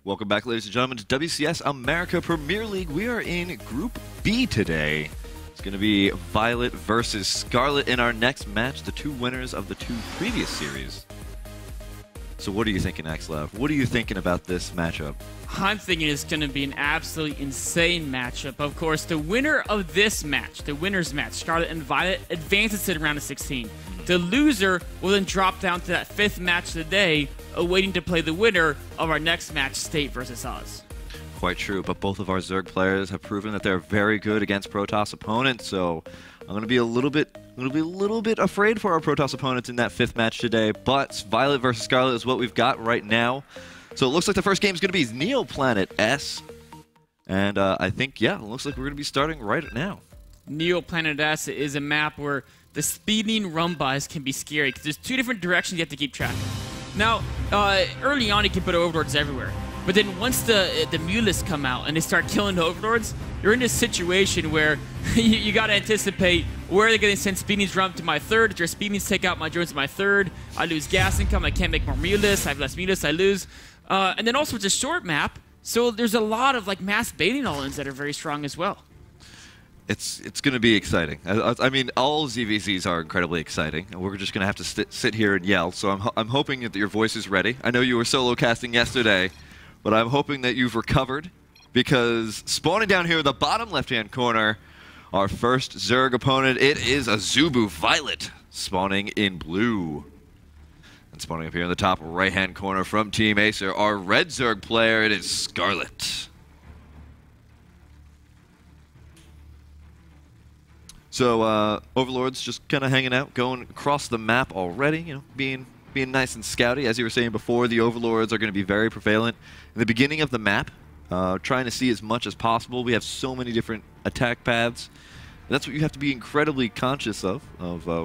Welcome back, ladies and gentlemen, to WCS America Premier League. We are in Group B today. It's going to be Violet versus Scarlett in our next match, the two winners of the two previous series. So what are you thinking, Axlev? What are you thinking about this matchup? I'm thinking it's going to be an absolutely insane matchup. Of course, the winner of this match, the winner's match, Scarlett and Violet, advances to the round of 16. The loser will then drop down to that fifth match of the day, awaiting to play the winner of our next match, State versus Oz. Quite true, but both of our Zerg players have proven that they're very good against Protoss opponents, so I'm going to be a little bit afraid for our Protoss opponents in that fifth match today, but Violet versus Scarlett is what we've got right now. So it looks like the first game is going to be Neoplanet S, and I think, yeah, it looks like we're going to be starting right now. Neoplanet S is a map where the speeding run-bys can be scary, because there's two different directions you have to keep track of. Now, early on, you can put overlords everywhere. But then once the mulists come out and they start killing the overlords, you're in this situation where you got to anticipate where they're going to send speedings run to my third. If their speedings take out my drones to my third, I lose gas income, I can't make more mulists, I have less mulists, I lose. And then also it's a short map, so there's a lot of like mass baiting all-ins that are very strong as well. It's going to be exciting. I mean, all ZVZs are incredibly exciting, and we're just going to have to sit here and yell. So I'm hoping that your voice is ready. I know you were solo casting yesterday, but I'm hoping that you've recovered, because spawning down here in the bottom left-hand corner, our first Zerg opponent, it is a Zubu Violet, spawning in blue. And spawning up here in the top right-hand corner from Team Acer, our red Zerg player, it is Scarlett. So Overlord's just kind of hanging out, going across the map already, you know, being nice and scouty. As you were saying before, the Overlords are going to be very prevalent in the beginning of the map, trying to see as much as possible. We have so many different attack paths. And that's what you have to be incredibly conscious of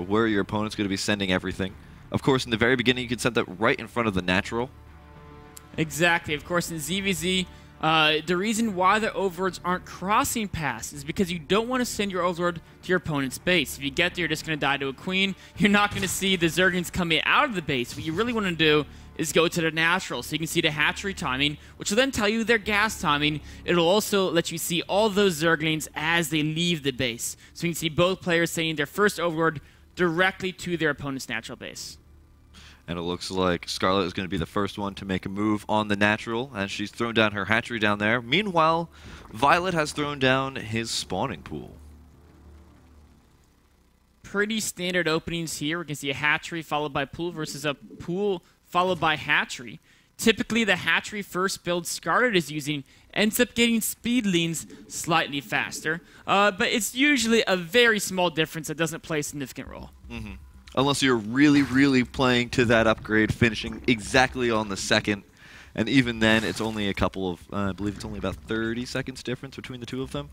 where your opponent's going to be sending everything. Of course, in the very beginning, you can send that right in front of the natural. Exactly. Of course, in ZVZ, the reason why the overlords aren't crossing paths is because you don't want to send your overlord to your opponent's base. If you get there, you're just going to die to a queen. You're not going to see the Zerglings coming out of the base. What you really want to do is go to the natural, so you can see the hatchery timing, which will then tell you their gas timing. It'll also let you see all those Zerglings as they leave the base. So you can see both players sending their first overlord directly to their opponent's natural base. And it looks like Scarlett is going to be the first one to make a move on the natural, and she's thrown down her hatchery down there. Meanwhile, Violet has thrown down his spawning pool. Pretty standard openings here. We can see a hatchery followed by pool versus a pool followed by hatchery. Typically, the hatchery first build Scarlett is using ends up getting speedlings slightly faster, but it's usually a very small difference that doesn't play a significant role. Mm-hmm. Unless you're really playing to that upgrade, finishing exactly on the second. And even then, it's only a couple of, I believe it's only about 30 seconds difference between the two of them.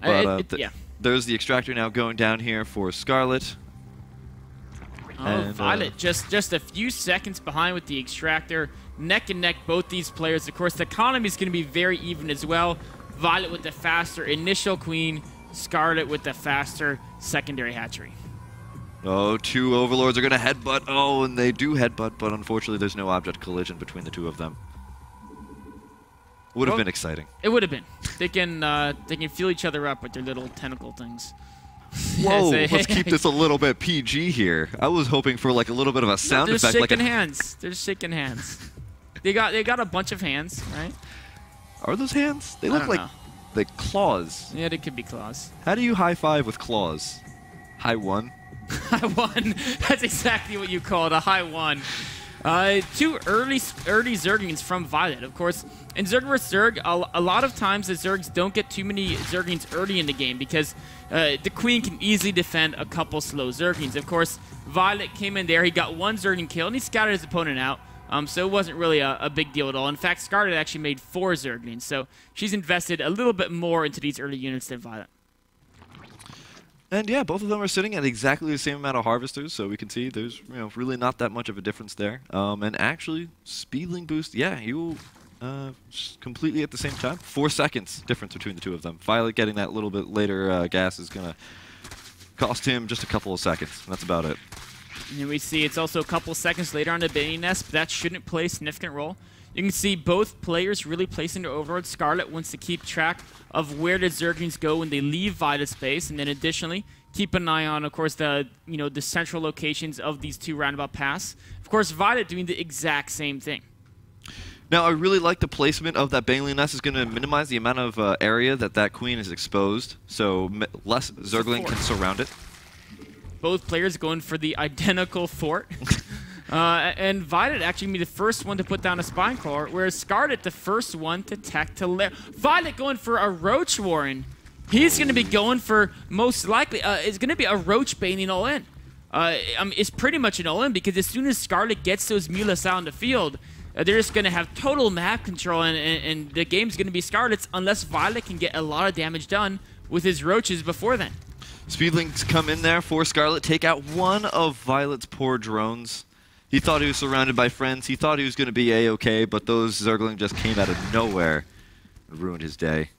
But yeah. There's the extractor now going down here for Scarlett. Oh, and, Violet just a few seconds behind with the extractor. Neck and neck, both these players. Of course, the economy is going to be very even as well. Violet with the faster initial queen, Scarlett with the faster secondary hatchery. Oh, two Overlords are going to headbutt. Oh, and they do headbutt, but unfortunately there's no object collision between the two of them. Would have been exciting. It would have been. They can feel each other up with their little tentacle things. Whoa, let's keep this a little bit PG here. I was hoping for like a little bit of a sound effect. They're shaking hands. They're shaking hands. They got a bunch of hands, right? Are those hands? They look like claws. Yeah, they could be claws. How do you high five with claws? High one? High one. That's exactly what you call it, a high one. Two early Zerglings from Violet. Of course, in Zerg vs. Zerg, a lot of times the Zergs don't get too many Zerglings early in the game because the Queen can easily defend a couple slow Zerglings. Of course, Violet came in there, he got one Zergling kill, and he scouted his opponent out. So it wasn't really a big deal at all. In fact, Scarlett actually made 4 Zerglings, so she's invested a little bit more into these early units than Violet. And yeah, both of them are sitting at exactly the same amount of harvesters, so we can see there's really not that much of a difference there. And actually, speedling boost, yeah, you completely at the same time. 4 seconds difference between the two of them. Violet getting that little bit later gas is going to cost him just a couple of seconds. That's about it. And we see it's also a couple seconds later on the baiting nest, but that shouldn't play a significant role. You can see both players really placing their overlord. Scarlett wants to keep track of where the Zerglings go when they leave Violet space, and then additionally, keep an eye on, of course, the the central locations of these two roundabout paths. Of course, Violet doing the exact same thing. Now, I really like the placement of that Baneling nest. Is going to minimize the amount of area that queen is exposed, so less Zergling can surround it. Both players going for the identical fort. And Violet actually be the first one to put down a spine crawler, whereas Scarlett the first one to tech to lair. Violet going for a Roach Warren. He's going to be going for, most likely, it's going to be a Roach Baneling all-in. It's pretty much an all-in because as soon as Scarlett gets those Mulas out in the field, they're just going to have total map control, and the game's going to be Scarlett's unless Violet can get a lot of damage done with his Roaches before then. Speedlings come in there for Scarlett, take out one of Violet's poor drones. He thought he was surrounded by friends. He thought he was going to be A-okay, but those Zergling just came out of nowhere and ruined his day.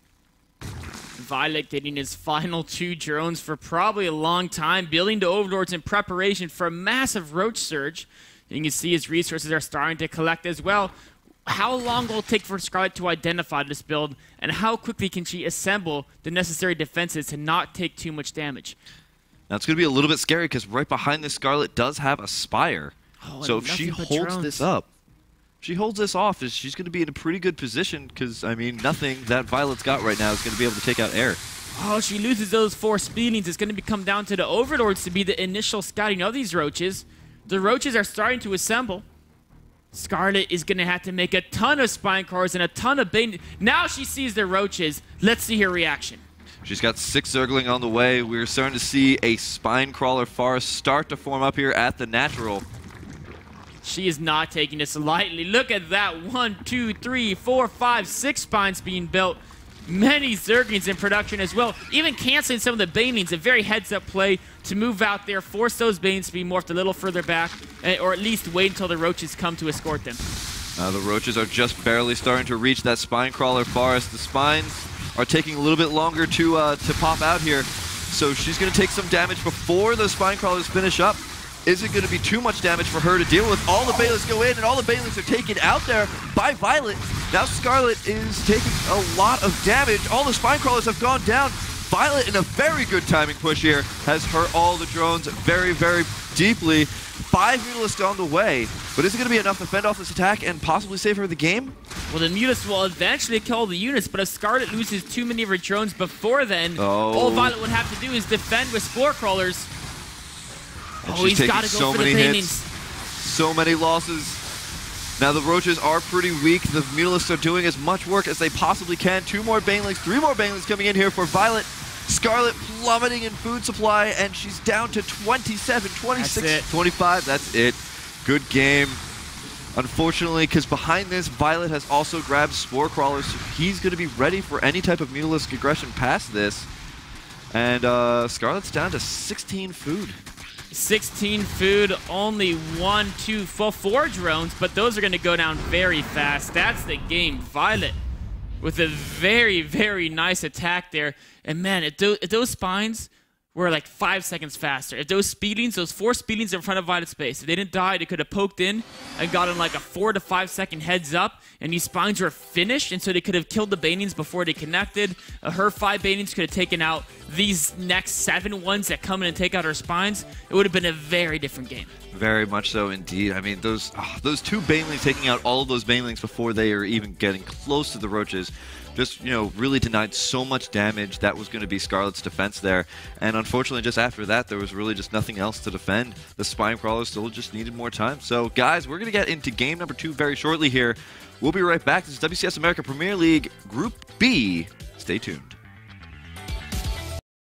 Violet getting his final 2 drones for probably a long time, building the overlords in preparation for a massive Roach surge. You can see his resources are starting to collect as well. How long will it take for Scarlett to identify this build, and how quickly can she assemble the necessary defenses to not take too much damage? Now it's going to be a little bit scary because right behind this Scarlett does have a Spire. So if she holds this up, she holds this off, she's going to be in a pretty good position because, I mean, nothing that Violet's got right now is going to be able to take out air. Oh, she loses those 4 speedings. It's going to come down to the overlords to be the initial scouting of these Roaches. The Roaches are starting to assemble. Scarlett is going to have to make a ton of spine crawlers and a ton of bane. Now she sees the Roaches. Let's see her reaction. She's got 6 Zergling on the way. We're starting to see a spine crawler forest start to form up here at the natural. She is not taking this lightly. Look at that. 1, 2, 3, 4, 5, 6 spines being built. Many Zerglings in production as well. Even canceling some of the Banelings. A very heads-up play to move out there, force those Banelings to be morphed a little further back, or at least wait until the Roaches come to escort them. The Roaches are just barely starting to reach that spine crawler forest. The spines are taking a little bit longer to pop out here. So she's going to take some damage before the spine crawlers finish up. Is it going to be too much damage for her to deal with? All the Banelings go in, and all the Banelings are taken out there by Violet. Now Scarlett is taking a lot of damage. All the spine crawlers have gone down. Violet, in a very good timing push here, has hurt all the drones very, very deeply. 5 Mutalisks on the way, but is it going to be enough to fend off this attack and possibly save her the game? Well, the Mutalisks will eventually kill the units, but if Scarlett loses too many of her drones before then, all Violet would have to do is defend with Spore Crawlers. And he's got to go for the Banelings. So many losses. Now the Roaches are pretty weak. The Mutalisks are doing as much work as they possibly can. 2 more Banelings, 3 more Banelings coming in here for Violet. Scarlett plummeting in food supply, and she's down to 27, 26, 25. That's it. Good game. Unfortunately, because behind this, Violet has also grabbed Spore Crawlers. So he's going to be ready for any type of Mutalisk aggression past this. And Scarlett's down to 16 food. 16 food, only 1, 2, 4 drones, but those are going to go down very fast. That's the game. Violet with a very, very nice attack there. And man, if those spines were like 5 seconds faster, if those speedings, those 4 speedings in front of Violet's space, if they didn't die, they could have poked in and gotten like a 4 to 5 second heads up, and these spines were finished, and so they could have killed the Banelings before they connected. Her 5 Banelings could have taken out these next 7 ones that come in and take out her spines. It would have been a very different game. Very much so indeed. I mean, those 2 Banelings taking out all of those Banelings before they are even getting close to the Roaches just, really denied so much damage. That was going to be Scarlett's defense there. And unfortunately, just after that, there was really just nothing else to defend. The spine crawlers still just needed more time. So, guys, we're going to get into game number 2 very shortly here. We'll be right back. This is WCS America Premier League Group B. Stay tuned.